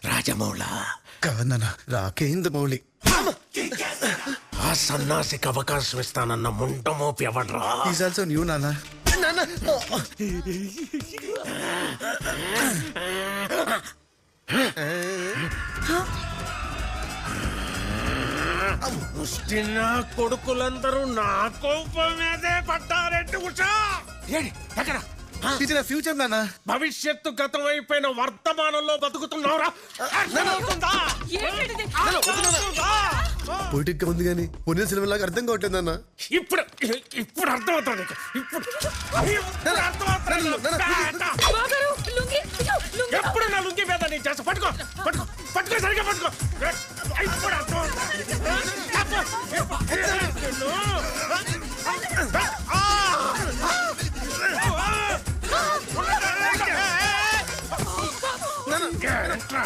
రాజమౌళ కాదన్న రాకేంద్ర మౌళి. ఆ సన్నాసికి అవకాశం ఇస్తానన్న ముంటమోపి ఎవడ్రా? ఈజ్ ఆల్సో న్యూ నాన్న. ముష్టిన కొడుకులందరూ నా కోపం మీదే పడ్డారెంటి ఉషా? ఏడి ఎక్కడ? ఇది నా ఫ్యూచర్ నాన్న. భవిష్యత్తు గతం అయిపోయిన వర్తమానంలో బతుకుతున్నావురా? పొలిటిక్ గా ఉంది కానీ పొన్నిన సినిమా లాగా అర్థం కావట్లేదు నాన్న. ఇప్పుడు ఇప్పుడు అర్థమవుతుంది నీకు. ఇప్పుడు ఎప్పుడు నా లుంగి మీద నీ చేస్తా. పట్టుకో పట్టుకో పట్టుకో సరిగా పట్టుకో. ఇప్పుడు అర్థం